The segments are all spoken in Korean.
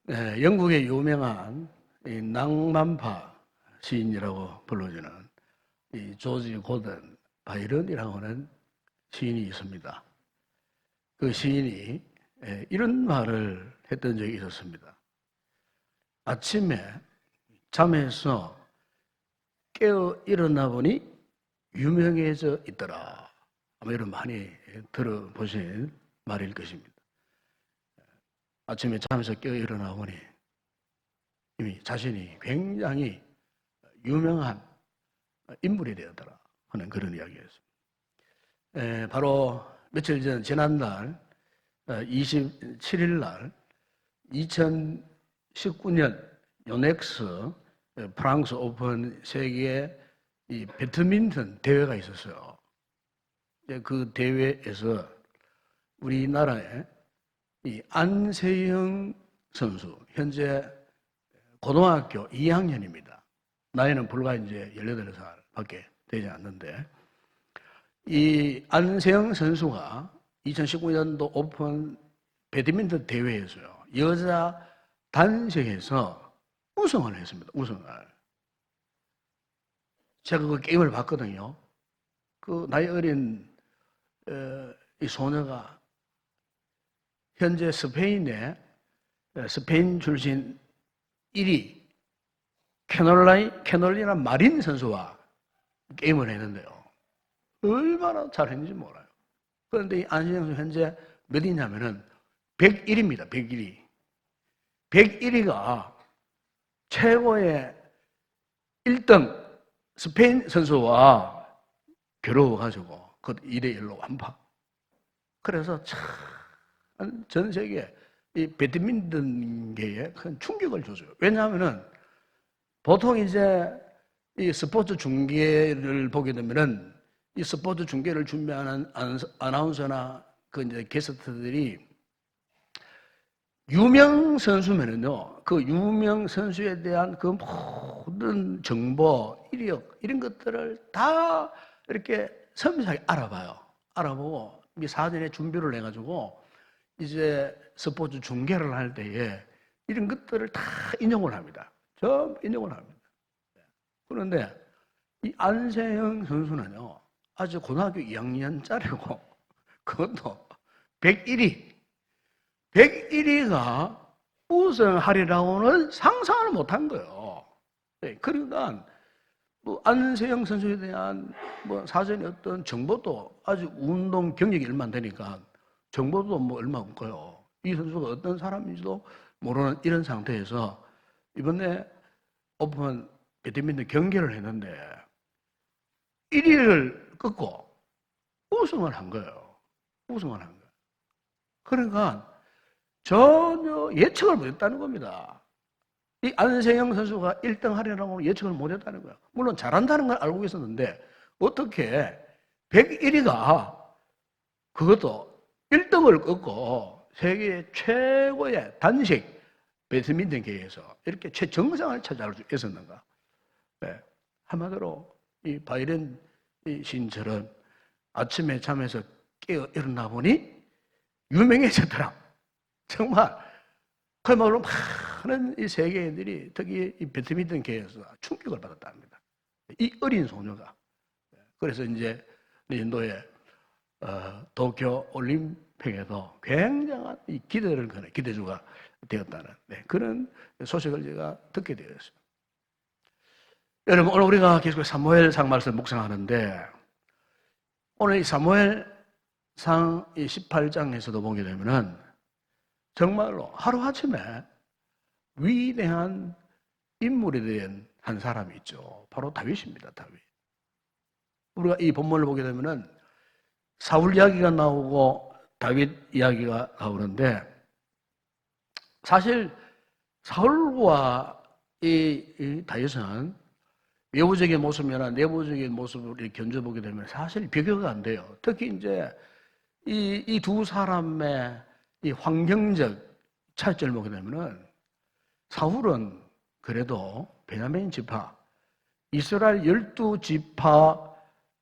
영국의 유명한 이 낭만파 시인이라고 불러지는 이 조지 고든 바이런이라고 하는 시인이 있습니다. 그 시인이 이런 말을 했던 적이 있었습니다. 아침에 잠에서 깨어 일어나 보니 유명해져 있더라. 아마 이런 많이 들어보신 말일 것입니다. 아침에 잠에서 깨어 일어나 보니 이미 자신이 굉장히 유명한 인물이 되었더라 하는 그런 이야기였습니다. 바로 며칠 전 지난달 27일 날 2019년 요넥스 프랑스 오픈 세계 이 배드민턴 대회가 있었어요. 그 대회에서 우리나라의 이 안세영 선수, 현재 고등학교 2학년입니다. 나이는 불과 이제 18살밖에 되지 않는데, 이 안세영 선수가 2019년도 오픈 배드민턴 대회에서요, 여자 단식에서 우승을 했습니다. 우승을. 제가 그 게임을 봤거든요. 그 나이 어린 이 소녀가 현재 스페인 출신 1위 캐놀리나 마린 선수와 게임을 했는데요. 얼마나 잘했는지 몰라요. 그런데 이 안세영 선수 현재 몇 위냐면은 101위입니다. 101위. 101위가 최고의 1등 스페인 선수와 겨루어가지고 그 2대1로 완파. 그래서 참 전 세계 이 배드민턴계에 큰 충격을 줬어요. 왜냐하면은 보통 이제 이 스포츠 중계를 보게 되면은 이 스포츠 중계를 준비하는 아나운서나 그 이제 게스트들이 유명 선수면은요, 그 유명 선수에 대한 그 모든 정보, 이력, 이런 것들을 다 이렇게 섬세하게 알아봐요. 알아보고 사전에 준비를 해가지고 이제 스포츠 중계를 할 때에 이런 것들을 다 인용을 합니다. 전부 인용을 합니다. 그런데 이 안세영 선수는요, 아주 고등학교 2학년짜리고 그것도 101위. 101위가 우승하리라고는 상상을 못한 거예요. 그러니까 뭐 안세영 선수에 대한 뭐 사전에 어떤 정보도 아주 운동 경력이 얼마 안 되니까 정보도 뭐 얼마 없고요. 이 선수가 어떤 사람인지도 모르는 이런 상태에서 이번에 오픈 배드민턴 경기를 했는데 1위를 꺾고 우승을 한 거예요. 우승을 한 거예요. 그러니까 전혀 예측을 못했다는 겁니다. 이 안세영 선수가 1등 하려고 예측을 못했다는 거예요. 물론 잘한다는 걸 알고 있었는데 어떻게 101위가 그것도 1등을 꺾고 세계 최고의 단식 배드민턴계에서 이렇게 최정상을 차지할 수 있었는가? 네. 한마디로 이 바이런 시인처럼 아침에 잠에서 깨어 일어나 보니 유명해졌더라. 정말 그야말로 많은 이 세계인들이 특히 이 배드민턴계에서 충격을 받았답니다. 이 어린 소녀가. 그래서 이제 인도의 도쿄 올림픽에도 굉장한 이 기대를 거는 기대주가 되었다는 그런 소식을 제가 듣게 되었어요. 여러분, 오늘 우리가 계속 사무엘상 말씀을 묵상하는데 오늘 이 사무엘상 18장에서도 보게 되면은 정말로 하루아침에 위대한 인물이 된 한 사람이 있죠. 바로 다윗입니다. 다윗. 우리가 이 본문을 보게 되면은 사울 이야기가 나오고 다윗 이야기가 나오는데 사실 사울과 이 다윗은 외부적인 모습이나 내부적인 모습을 견져보게 되면 사실 비교가 안 돼요. 특히 이제 이 두 사람의 이 환경적 차이점을 보게 되면은 사울은 그래도 베냐민 지파, 이스라엘 12지파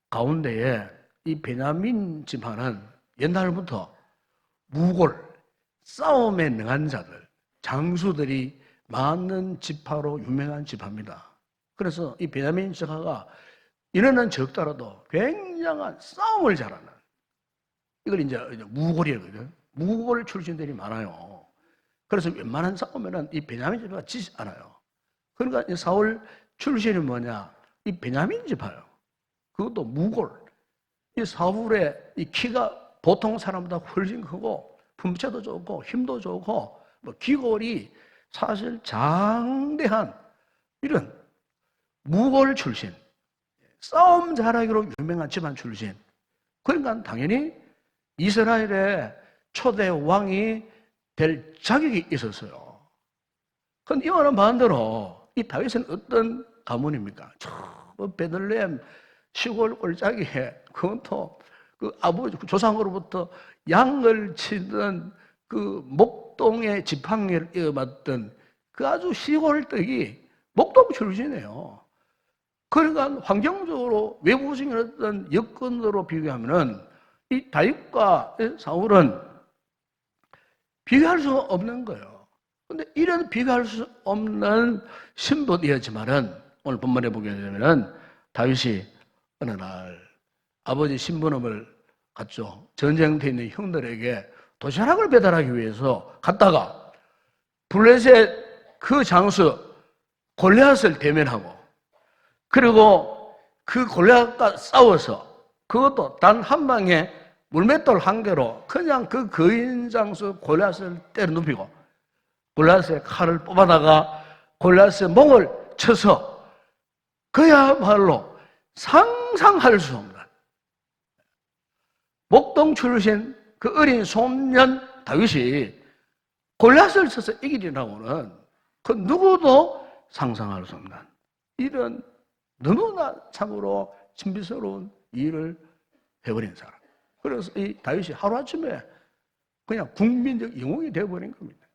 가운데에 이 베냐민 지파는 옛날부터 무골, 싸움에 능한 자들, 장수들이 많은 지파로 유명한 지파입니다. 그래서 이 베냐민 지파가 인원은 적더라도 굉장한 싸움을 잘하는, 이걸 이제 무골이거든요. 무골 출신들이 많아요. 그래서 웬만한 싸우면은 이 베냐민 지파가 지지 않아요. 그러니까 이 사울 출신이 뭐냐? 이 베냐민 지파예요. 그것도 무골. 이 사울의 이 키가 보통 사람보다 훨씬 크고 품체도 좋고 힘도 좋고 뭐 기골이 사실 장대한 이런 무골 출신, 싸움 잘하기로 유명한 집안 출신. 그러니까 당연히 이스라엘의 초대 왕이 될 자격이 있었어요. 그런데 이와는 반대로 이 다윗은 어떤 가문입니까? 저 베들레헴 시골 꼴짜기에 그것도 그 아버지 조상으로부터 양을 치던 그 목동의 지팡이를 이어받던 그 아주 시골떡이 목동 출신이에요. 그러니까 환경적으로 외부적인 어떤 여건으로 비교하면은 이 다윗과 사울은 비교할 수 없는 거예요. 근데 이런 비교할 수 없는 신분이었지만은 오늘 본문에 보게 되면은 다윗이 어느 날 아버지 신분음을 갖죠. 전쟁터에 있는 형들에게 도시락을 배달하기 위해서 갔다가 블레셋 그 장수 골리앗을 대면하고 그리고 그 골리앗과 싸워서 그것도 단 한 방에 물맷돌 한 개로 그냥 그 거인 장수 골리앗을 때려 눕히고 골리앗의 칼을 뽑아다가 골리앗의 목을 쳐서 그야말로 상상할 수 없는 목동 출신 그 어린 소년 다윗이 골리앗을 쳐서 이기리라고는 그 누구도 상상할 수 없는 이런 너무나 참으로 신비스러운 일을 해버린 사람. 그래서 이 다윗이 하루아침에 그냥 국민적 영웅이 되어버린 겁니다.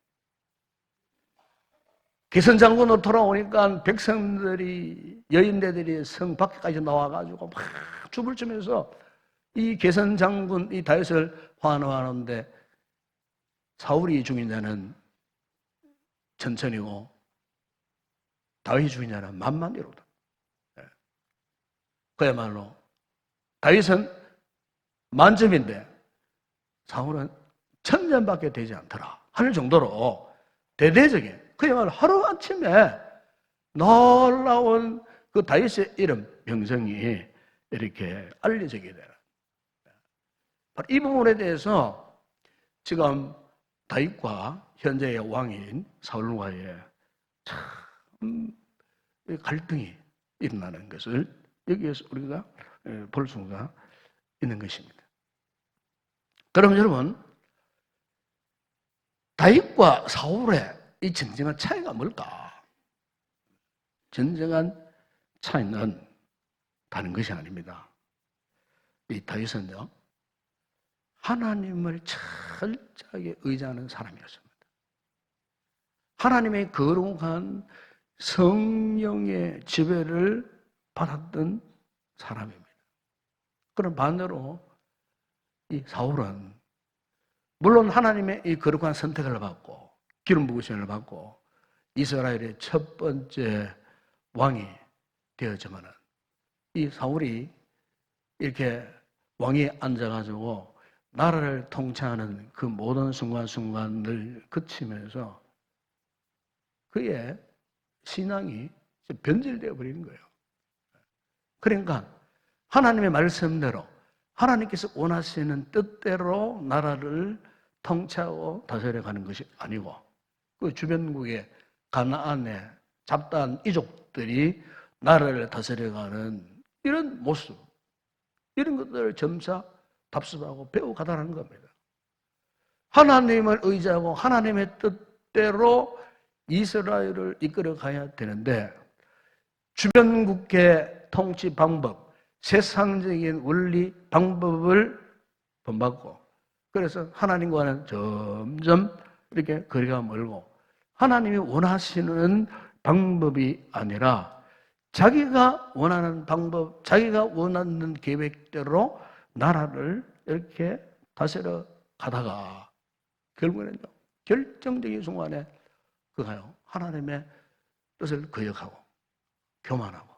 개선장군으로 돌아오니까 백성들이, 여인네들이 성 밖에까지 나와가지고 막 춤을 추면서 이 개선장군, 이 다윗을 환호하는데 사울이 죽인 자는 천천히고 다윗이 죽인 자는 만만이로다. 그야말로 다윗은 만점인데 사울은 천점밖에 되지 않더라 할 정도로 대대적인 그야말로 하루아침에 놀라운 그 다윗의 이름 명성이 이렇게 알려지게 되는 이 부분에 대해서 지금 다윗과 현재의 왕인 사울과의 참 갈등이 일어나는 것을 여기에서 우리가 볼 수가 있는 것입니다. 그럼 여러분, 다윗과 사울의 이 진정한 차이가 뭘까? 진정한 차이는 다른 것이 아닙니다. 이 다윗은요, 하나님을 철저하게 의지하는 사람이었습니다. 하나님의 거룩한 성령의 지배를 받았던 사람입니다. 그럼 반대로 이 사울은 물론 하나님의 이 거룩한 선택을 받고 기름 부으심을 받고 이스라엘의 첫 번째 왕이 되었지만은 이 사울이 이렇게 왕이 앉아가지고 나라를 통치하는 그 모든 순간순간을 거치면서 그의 신앙이 변질되어 버리는 거예요. 그러니까 하나님의 말씀대로 하나님께서 원하시는 뜻대로 나라를 통치하고 다스려가는 것이 아니고 그 주변국의 가나안의 잡다한 이족들이 나라를 다스려가는 이런 모습, 이런 것들을 점차 답습하고 배워가다라는 겁니다. 하나님을 의지하고 하나님의 뜻대로 이스라엘을 이끌어가야 되는데 주변국의 통치 방법, 세상적인 원리 방법을 본받고 그래서 하나님과는 점점 이렇게 거리가 멀고 하나님이 원하시는 방법이 아니라 자기가 원하는 방법, 자기가 원하는 계획대로 나라를 이렇게 다스려 가다가 결국에는 결정적인 순간에 그가요, 하나님의 뜻을 거역하고 교만하고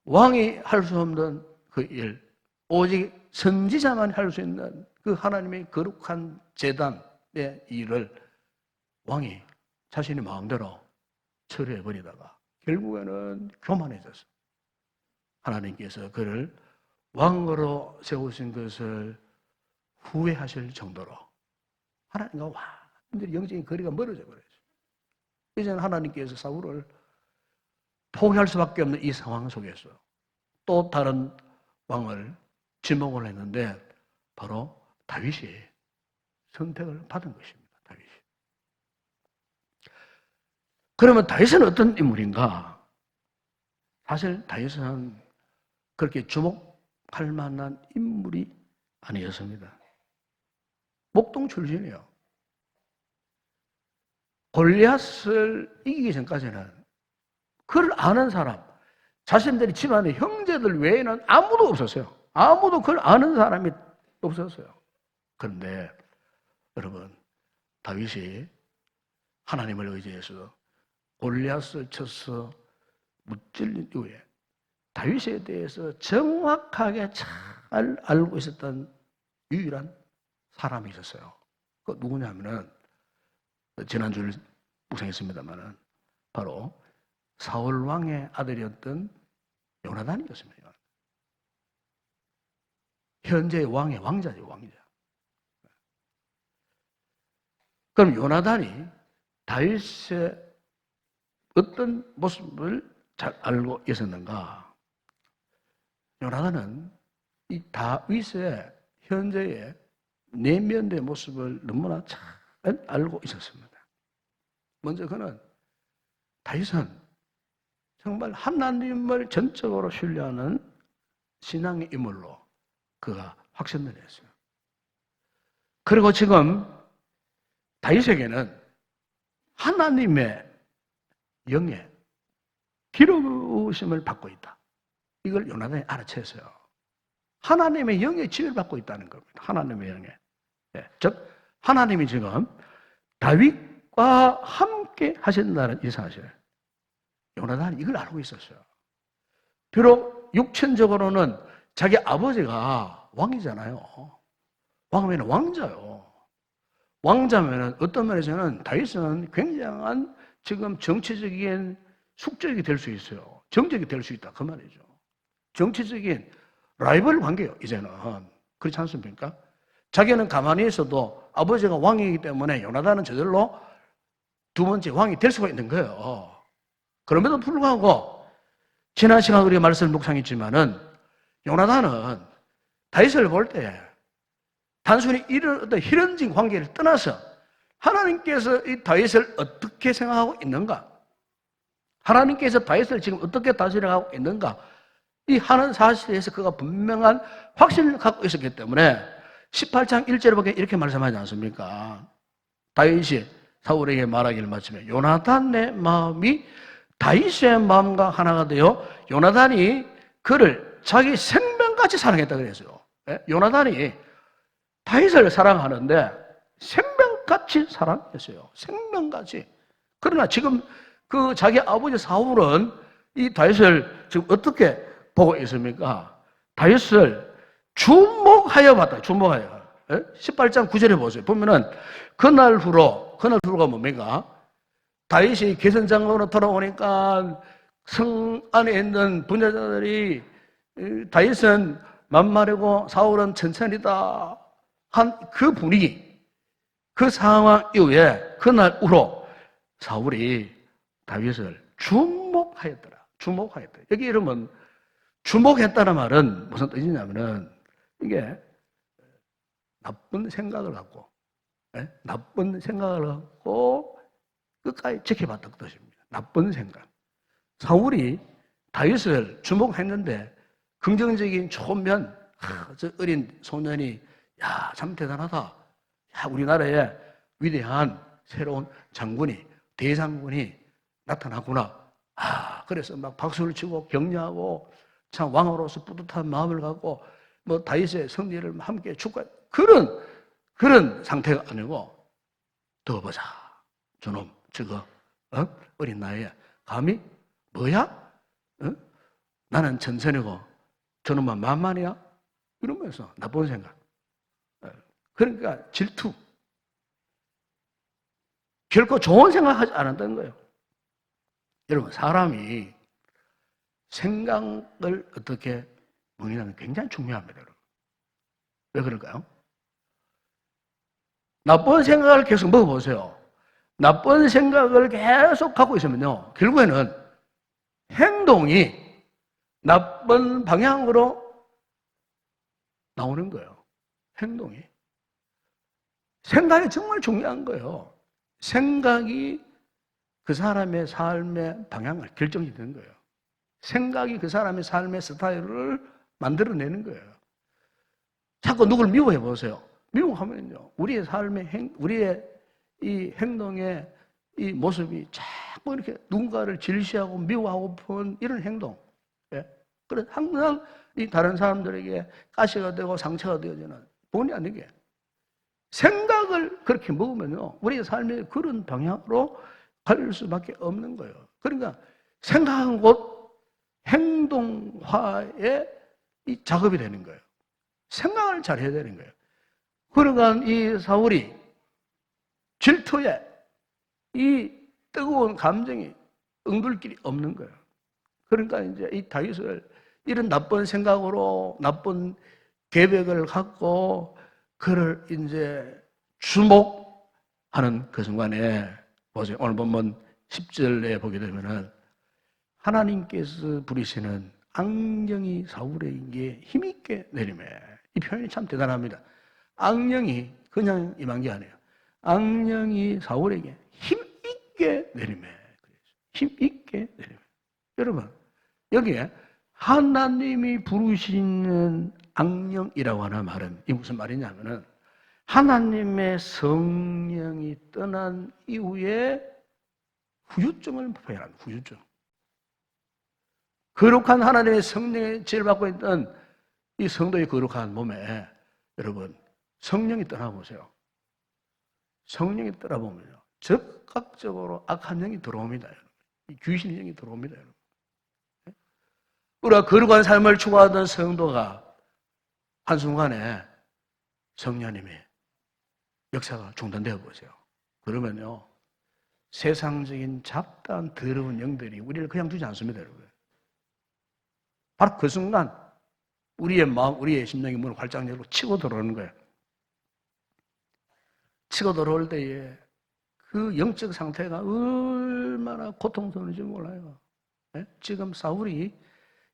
왕이 할 수 없는 그 일, 오직 선지자만 할 수 있는 그 하나님의 거룩한 제단의 일을 왕이 자신의 마음대로 처리해버리다가 결국에는 교만해졌어요. 하나님께서 그를 왕으로 세우신 것을 후회하실 정도로 하나님과 완전히 영적인 거리가 멀어져 버렸어요. 이제는 하나님께서 사울을 포기할 수밖에 없는 이 상황 속에서 또 다른 왕을 지목을 했는데 바로 다윗이 선택을 받은 것입니다. 다윗이. 그러면 다윗은 어떤 인물인가? 사실 다윗은 그렇게 주목할 만한 인물이 아니었습니다. 목동 출신이에요. 골리앗을 이기기 전까지는 그를 아는 사람, 자신들이 집안의 형제들 외에는 아무도 없었어요. 아무도 그걸 아는 사람이 없었어요. 그런데 여러분, 다윗이 하나님을 의지해서 골리앗을 쳐서 무찔린 이후에 다윗에 대해서 정확하게 잘 알고 있었던 유일한 사람이 있었어요. 그 누구냐면은 지난주에 묵상했습니다만은 바로 사울 왕의 아들이었던 요나단이었습니다. 현재의 왕의 왕자죠, 왕자. 그럼 요나단이 다윗의 어떤 모습을 잘 알고 있었는가? 요나단은 이 다윗의 현재의 내면의 모습을 너무나 잘 알고 있었습니다. 먼저 그는 다윗은 정말 하나님을 전적으로 신뢰하는 신앙의 인물로 그가 확신을 했어요. 그리고 지금 다윗에게는 하나님의 영의 기름부심을 받고 있다. 이걸 요나단이 알아챘어요. 하나님의 영의 지혜를 받고 있다는 겁니다. 하나님의 영의. 즉 하나님이 지금 다윗과 함께 하신다는 이 사실. 요나단이 이걸 알고 있었어요. 비록 육천적으로는 자기 아버지가 왕이잖아요. 왕이면 왕자요. 왕자면은 어떤 면에서는 다윗은 굉장한 지금 정치적인 숙적이 될 수 있어요. 정적이 될 수 있다. 그 말이죠. 정치적인 라이벌 관계예요, 이제는. 그렇지 않습니까? 자기는 가만히 있어도 아버지가 왕이기 때문에 요나단은 저절로 두 번째 왕이 될 수가 있는 거예요. 그럼에도 불구하고 지난 시간 우리가 말씀을 묵상했지만은 요나단은 다윗을 볼 때 단순히 이런 어떤 희런진 관계를 떠나서 하나님께서 이 다윗을 어떻게 생각하고 있는가? 하나님께서 다윗을 지금 어떻게 다스려가고 있는가? 이 하는 사실에 대해서 그가 분명한 확신을 갖고 있었기 때문에 18장 1절에 보면 이렇게 말씀하지 않습니까? 다윗이 사울에게 말하기를 마치며 요나단의 마음이 다윗의 마음과 하나가 되어 요나단이 그를 자기 생명같이 사랑했다 그랬어요. 요나단이 다윗을 사랑하는데 생명같이 사랑했어요. 생명같이. 그러나 지금 그 자기 아버지 사울은 이 다윗을 지금 어떻게 보고 있습니까? 다윗을 주목하여 봤다. 주목하여. 18장 9절에 보세요. 보면은 그날 후로가 뭡니까? 다윗이 개선장으로 돌아오니까 성 안에 있는 분자들이 다윗은 만만하고 사울은 천천히다 한 그 분위기, 그 상황 이후에 그날 후로 사울이 다윗을 주목하였더라. 주목하였다. 여기 이러면 주목했다는 말은 무슨 뜻이냐면은 이게 나쁜 생각을 갖고 끝까지 지켜봤다는 뜻입니다. 나쁜 생각. 사울이 다윗을 주목했는데 긍정적인 좋은 면, 저 어린 소년이 야, 참 대단하다. 야, 우리나라에 위대한 새로운 장군이, 대장군이 나타났구나. 그래서 막 박수를 치고 격려하고 참 왕으로서 뿌듯한 마음을 갖고 뭐 다윗의 승리를 함께 축하 그런 상태가 아니고 더 보자. 저놈 저거 어린 나이에 감히 뭐야? 나는 천선이고 저놈만 만만이야? 이러면서 나쁜 생각. 그러니까 질투. 결코 좋은 생각하지 않았던 거예요. 여러분, 사람이 생각을 어떻게 먹느냐는 굉장히 중요합니다. 여러분. 왜 그럴까요? 나쁜 생각을 계속 먹어보세요. 나쁜 생각을 계속 갖고 있으면요, 결국에는 행동이 나쁜 방향으로 나오는 거예요. 행동이. 생각이 정말 중요한 거예요. 생각이 그 사람의 삶의 방향을 결정짓는 거예요. 생각이 그 사람의 삶의 스타일을 만들어내는 거예요. 자꾸 누굴 미워해 보세요. 미워하면요, 우리의 삶의 우리의 이 행동의 이 모습이 자꾸 이렇게 누군가를 질시하고 미워하고픈 이런 행동. 예? 그래서 항상 이 다른 사람들에게 가시가 되고 상처가 되어지는 본의 아니게 생각을 그렇게 먹으면요, 우리의 삶의 그런 방향으로 갈 수밖에 없는 거예요. 그러니까 생각은 곧 행동화의 이 작업이 되는 거예요. 생각을 잘 해야 되는 거예요. 그러니까 이 사울이 질투에 이 뜨거운 감정이 응들 길이 없는 거예요. 그러니까 이제 이 다윗을 이런 나쁜 생각으로 나쁜 계획을 갖고 그를 이제 주목하는 그 순간에 보세요. 오늘 본문 10절에 보게 되면은 하나님께서 부리시는 악령이 사울에게 힘있게 내리매. 이 표현이 참 대단합니다. 악령이 그냥 임한 게 아니에요. 악령이 사울에게 힘있게 내리매. 힘있게 내리매. 여러분, 여기에 하나님이 부르시는 악령이라고 하는 말은 이 무슨 말이냐면은 하나님의 성령이 떠난 이후에 후유증을 표현하는 후유증. 거룩한 하나님의 성령의 지혜를 받고 있던 이 성도의 거룩한 몸에 여러분 성령이 떠나보세요. 성령이 떠나보면요 즉각적으로 악한 영이 들어옵니다. 귀신의 영이 들어옵니다. 우리가 거룩한 삶을 추구하던 성도가 한순간에 성령님의 역사가 중단되어 보세요. 그러면요 세상적인 잡다한 더러운 영들이 우리를 그냥 두지 않습니다. 여러분. 바로 그 순간 우리의 마음, 우리의 심령의 문을 활짝 열고 치고 들어오는 거예요. 치고 들어올 때에 그 영적 상태가 얼마나 고통스러운지 몰라요. 네? 지금 사울이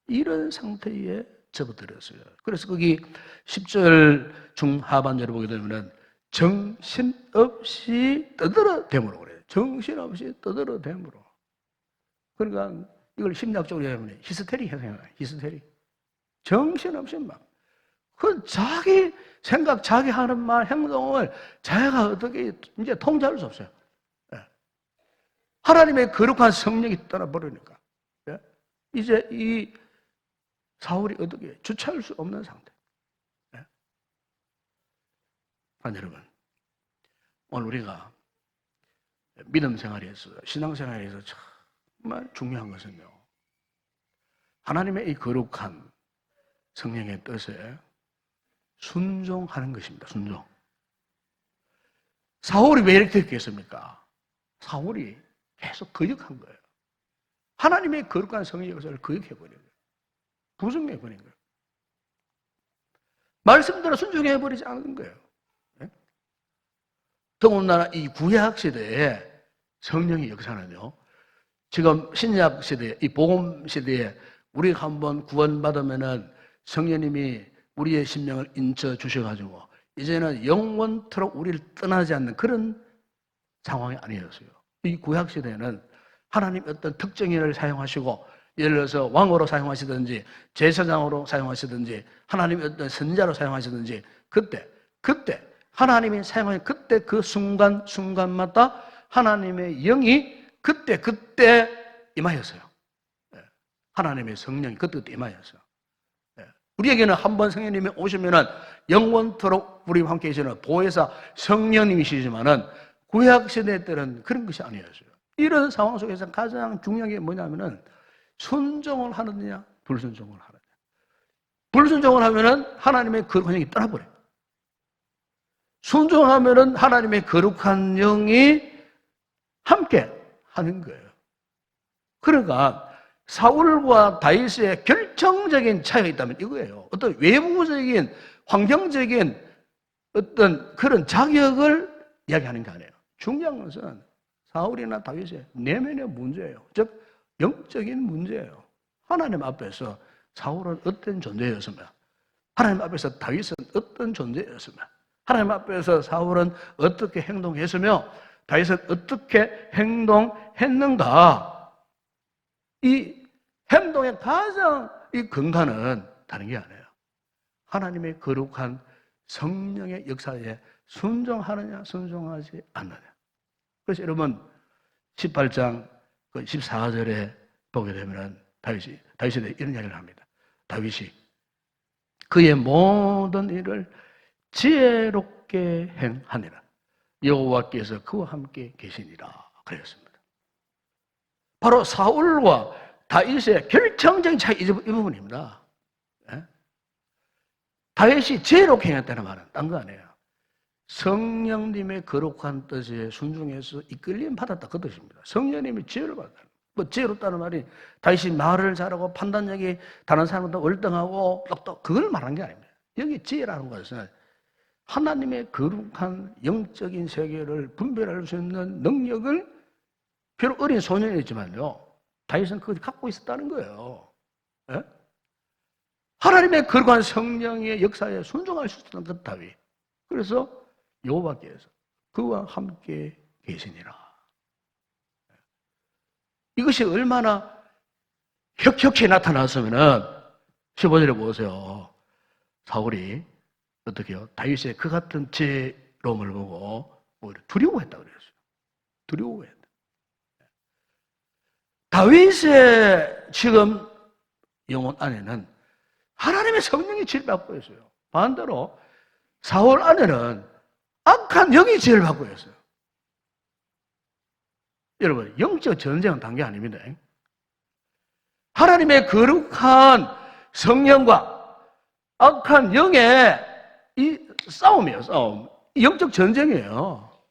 이런 상태에 접어들었어요. 그래서 거기 10절 중하반절을 보게 되면 정신없이 떠들어대므로 그래요. 정신없이 떠들어대므로. 그러니까 이걸 심리학적으로 얘기하면 히스테리 현상이에요. 히스테리. 정신없이 막. 그 자기 생각, 자기 하는 말, 행동을 자기가 어떻게 이제 통제할 수 없어요. 예. 하나님의 거룩한 성령이 떠나버리니까. 예. 이제 이 사울이 어떻게 주체할 수 없는 상태. 예. 여러분, 오늘 우리가 믿음 생활에서, 신앙 생활에서 정말 중요한 것은요, 하나님의 이 거룩한 성령의 뜻에 순종하는 것입니다. 순종. 사울이 왜 이렇게 됐겠습니까? 사울이 계속 거역한 거예요. 하나님의 거룩한 성령의 역사를 거역해버린 거예요. 부정해버린 거예요. 말씀대로 순종해버리지 않은 거예요. 네? 더군다나 이 구약 시대에 성령의 역사는요, 지금 신약 시대에, 이 복음 시대에 우리가 한번 구원받으면은 성령님이 우리의 심령을 인쳐 주셔가지고 이제는 영원토록 우리를 떠나지 않는 그런 상황이 아니었어요. 이 구약 시대에는 하나님 어떤 특정인을 사용하시고 예를 들어서 왕으로 사용하시든지 제사장으로 사용하시든지 하나님의 어떤 선자로 사용하시든지 그때 하나님이 사용하신 그때 그 순간마다 하나님의 영이 그때 임하였어요. 하나님의 성령이 그때 임하였어요. 우리에게는 한번 성령님이 오시면은 영원토록 우리와 함께 계시는 보혜사 성령님이시지만은 구약시대 때는 그런 것이 아니었어요. 이런 상황 속에서 가장 중요한 게 뭐냐면은 순종을 하느냐, 불순종을 하느냐. 불순종을 하면은 하나님의 거룩한 영이 떠나버려요. 순종하면은 하나님의 거룩한 영이 함께 하는 거예요. 그러니까 사울과 다윗의 결정적인 차이가 있다면 이거예요. 어떤 외부적인 환경적인 어떤 그런 자격을 이야기하는 게 아니에요. 중요한 것은 사울이나 다윗의 내면의 문제예요. 즉 영적인 문제예요. 하나님 앞에서 사울은 어떤 존재였으며 하나님 앞에서 다윗은 어떤 존재였으며 하나님 앞에서 사울은 어떻게 행동했으며 다윗은 어떻게 행동했는가. 이 행동의 가장 이 근간은 다른 게 아니에요. 하나님의 거룩한 성령의 역사에 순종하느냐 순종하지 않느냐. 그래서 여러분 18장 14절에 보게 되면 다윗에 대해 이런 이야기를 합니다. 다윗이 그의 모든 일을 지혜롭게 행하니라. 여호와께서 그와 함께 계시니라 그랬습니다. 바로 사울과 다윗의 결정적인 차이 이 부분입니다. 네? 다윗이 지혜롭게 행했다는 말은 딴 거 아니에요. 성령님의 거룩한 뜻에 순종해서 이끌림 받았다 그 뜻입니다. 성령님이 지혜를 받았다. 뭐 지혜롭다는 말이 다윗이 말을 잘하고 판단력이 다른 사람보다 월등하고 똑똑 그걸 말한 게 아닙니다. 여기 지혜라는 것은 하나님의 거룩한 영적인 세계를 분별할 수 있는 능력을 비록 어린 소년이지만요. 다윗은 그걸 갖고 있었다는 거예요. 예? 하나님의 거룩한 성령의 역사에 순종할 수 있었던 그 다윗. 그래서 여호와께서 그와 함께 계시니라. 이것이 얼마나 혁혁히 나타났으면은 15절에 보세요. 사울이 어떻게 해요? 다윗의 그 같은 지혜로움을 보고 오히려 두려워했다 그랬어요. 두려워했다. 다윗의 지금 영혼 안에는 하나님의 성령이 지혜를 받고 있어요. 반대로 사울 안에는 악한 영이 지혜를 받고 있어요. 여러분, 영적 전쟁은 단계 아닙니다. 하나님의 거룩한 성령과 악한 영의 이 싸움이에요, 싸움. 영적 전쟁이에요.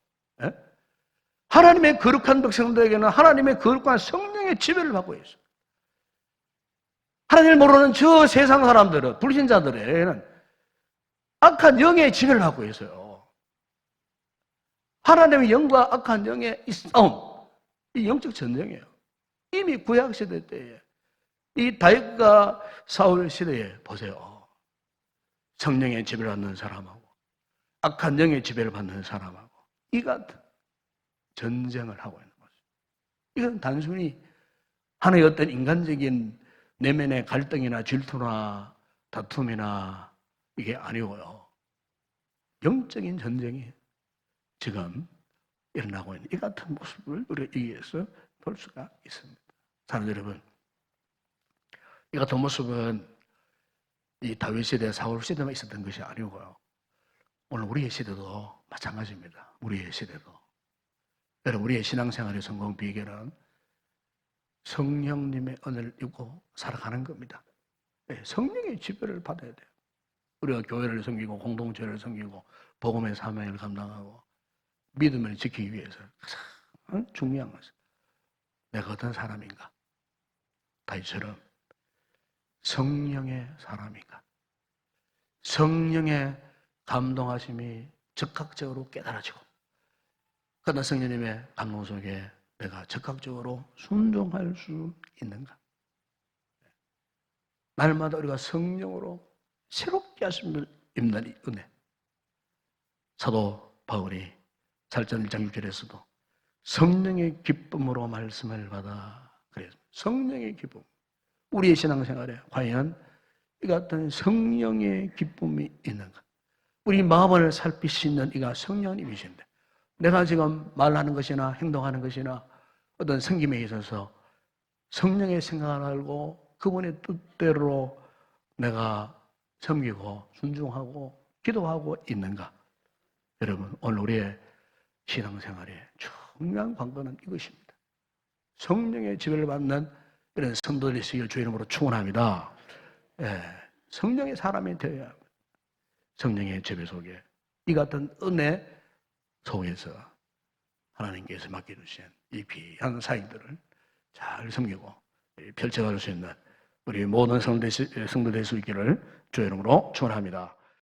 예? 하나님의 거룩한 백성들에게는 하나님의 거룩한 성령의 지배를 받고 있어요. 하나님을 모르는 저 세상 사람들은, 불신자들에게는 악한 영의 지배를 받고 있어요. 하나님의 영과 악한 영의 이 싸움, 이 영적 전쟁이에요. 이미 구약시대 때에 이 다윗과 사울 시대에 보세요. 성령의 지배를 받는 사람하고 악한 영의 지배를 받는 사람하고 이 같은 전쟁을 하고 있는 거죠. 이건 단순히 하나의 어떤 인간적인 내면의 갈등이나 질투나 다툼이나 이게 아니고요. 영적인 전쟁이 지금 일어나고 있는 이 같은 모습을 우리가 여기에서 볼 수가 있습니다. 사랑하는 여러분, 이 같은 모습은 이 다윗 시대, 사울 시대만 있었던 것이 아니고요. 오늘 우리의 시대도 마찬가지입니다. 우리의 시대도. 여러분, 우리의 신앙생활의 성공 비결은 성령님의 은혜를 입고 살아가는 겁니다. 네, 성령의 지배를 받아야 돼요. 우리가 교회를 섬기고 공동체를 섬기고 복음의 사명을 감당하고 믿음을 지키기 위해서 가장 중요한 것은 내가 어떤 사람인가? 다윗처럼 성령의 사람인가? 성령의 감동하심이 적극적으로 깨달아지고 그러나 성령님의 감동 속에 내가 적극적으로 순종할 수 있는가? 날마다 우리가 성령으로 새롭게 하심을 입는 이 은혜. 사도 바울이 살전 1장 6절에서도 성령의 기쁨으로 말씀을 받아 그래서 성령의 기쁨. 우리의 신앙생활에 과연 이 같은 성령의 기쁨이 있는가? 우리 마음을 살피시는 이가 성령님이신데 내가 지금 말하는 것이나 행동하는 것이나 어떤 섬김에 있어서 성령의 생각을 알고 그분의 뜻대로 내가 섬기고 순종하고 기도하고 있는가? 여러분, 오늘 우리의 신앙생활의 중요한 관건은 이것입니다. 성령의 지배를 받는 이런 성도들이 있으기를 주의 이름으로 축원합니다. 예, 성령의 사람이 되어야 합니다. 성령의 지배 속에 이 같은 은혜 속에서 하나님께서 맡겨주신 이 귀한 사역들을 잘 섬기고 펼쳐갈 수 있는 우리 모든 성도 될 수 있기를 주의 이름으로 축원합니다.